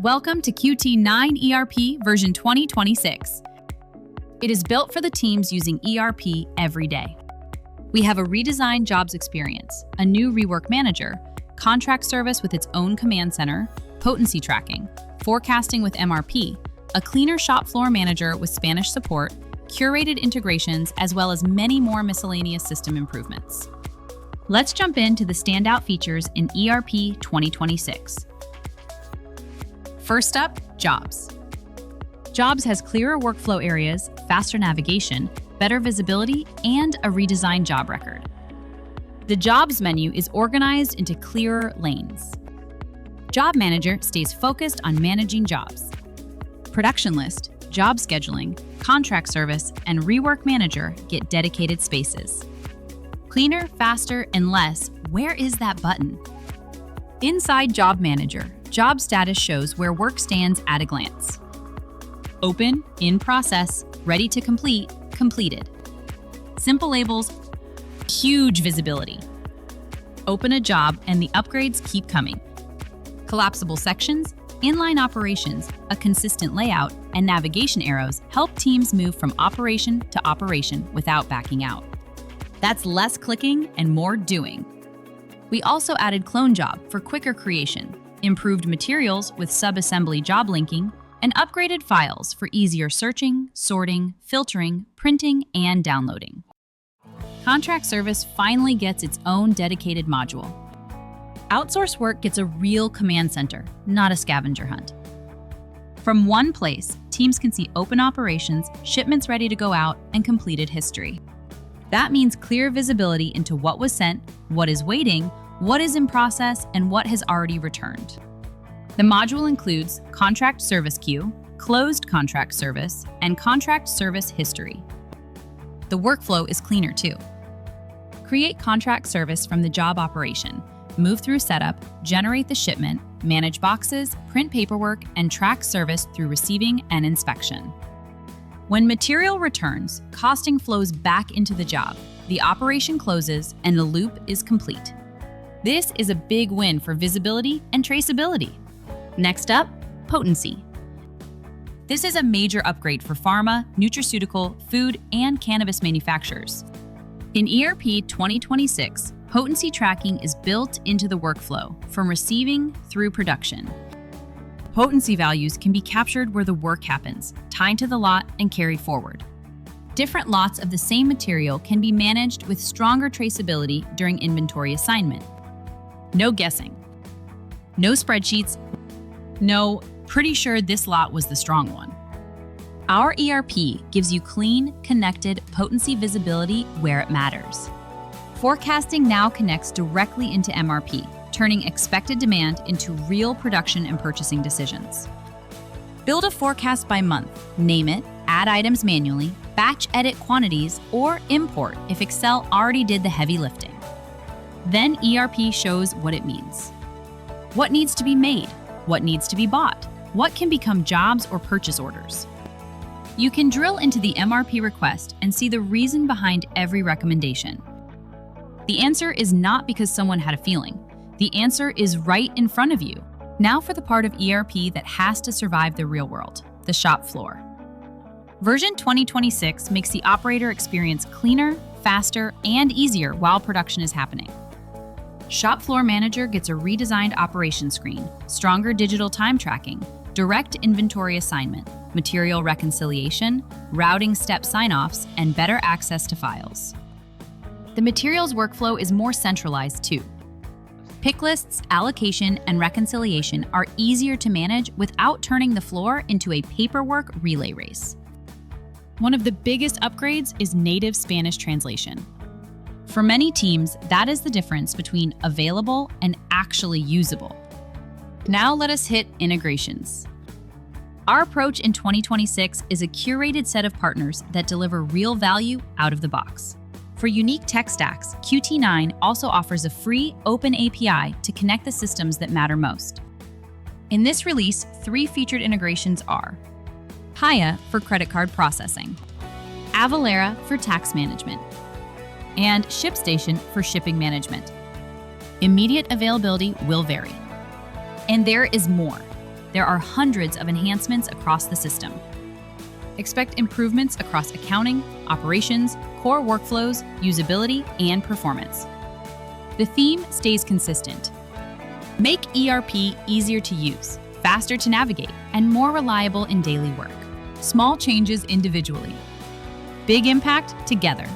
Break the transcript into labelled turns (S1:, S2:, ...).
S1: Welcome to QT9 ERP version 2026. It is built for the teams using ERP every day. We have a redesigned jobs experience, a new Rework Manager, contract service with its own command center, Potency Tracking, forecasting with MRP, a cleaner shop floor manager with Spanish support, curated integrations, as well as many more miscellaneous system improvements. Let's jump into the standout features in ERP 2026. First up, Jobs. Jobs has clearer workflow areas, faster navigation, better visibility, and a redesigned job record. The Jobs menu is organized into clearer lanes. Job Manager stays focused on managing jobs. Production List, Job Scheduling, Contract Service, and Rework Manager get dedicated spaces. Cleaner, faster, and less, where is that button? Inside Job Manager, job status shows where work stands at a glance. Open, in process, ready to complete, completed. Simple labels, huge visibility. Open a job and the upgrades keep coming. Collapsible sections, inline operations, a consistent layout, and navigation arrows help teams move from operation to operation without backing out. That's less clicking and more doing. We also added Clone Job for quicker creation, improved materials with sub-assembly job linking, and upgraded files for easier searching, sorting, filtering, printing, and downloading. Contract Service finally gets its own dedicated module. Outsource work gets a real command center, not a scavenger hunt. From one place, teams can see open operations, shipments ready to go out, and completed history. That means clear visibility into what was sent, what is waiting, what is in process, and what has already returned. The module includes Contract Service Queue, Closed Contract Service, and Contract Service History. The workflow is cleaner too. Create contract service from the job operation, move through setup, generate the shipment, manage boxes, print paperwork, and track service through receiving and inspection. When material returns, costing flows back into the job, the operation closes, and the loop is complete. This is a big win for visibility and traceability. Next up, Potency. This is a major upgrade for pharma, nutraceutical, food, and cannabis manufacturers. In ERP 2026, Potency Tracking is built into the workflow from receiving through production. Potency values can be captured where the work happens, tied to the lot, and carried forward. Different lots of the same material can be managed with stronger traceability during inventory assignment. No guessing. No spreadsheets. No, pretty sure this lot was the strong one. Our ERP gives you clean, connected potency visibility where it matters. Forecasting now connects directly into MRP, turning expected demand into real production and purchasing decisions. Build a forecast by month, name it, add items manually, batch edit quantities, or import if Excel already did the heavy lifting. Then ERP shows what it means. What needs to be made? What needs to be bought? What can become jobs or purchase orders? You can drill into the MRP request and see the reason behind every recommendation. The answer is not because someone had a feeling. The answer is right in front of you. Now for the part of ERP that has to survive the real world, the shop floor. Version 2026 makes the operator experience cleaner, faster, and easier while production is happening. Shop Floor Manager gets a redesigned operation screen, stronger digital time tracking, direct inventory assignment, material reconciliation, routing step sign-offs, and better access to files. The materials workflow is more centralized too. Pick lists, allocation, and reconciliation are easier to manage without turning the floor into a paperwork relay race. One of the biggest upgrades is native Spanish translation. For many teams, that is the difference between available and actually usable. Now let us hit integrations. Our approach in 2026 is a curated set of partners that deliver real value out of the box. For unique tech stacks, QT9 also offers a free open API to connect the systems that matter most. In this release, 3 featured integrations are Piya for credit card processing, Avalara for tax management, and ShipStation for shipping management. Immediate availability will vary. And there is more. there are hundreds of enhancements across the system. Expect improvements across accounting, operations, core workflows, usability, and performance. The theme stays consistent. Make ERP easier to use, faster to navigate, and more reliable in daily work. Small changes individually. Big impact together.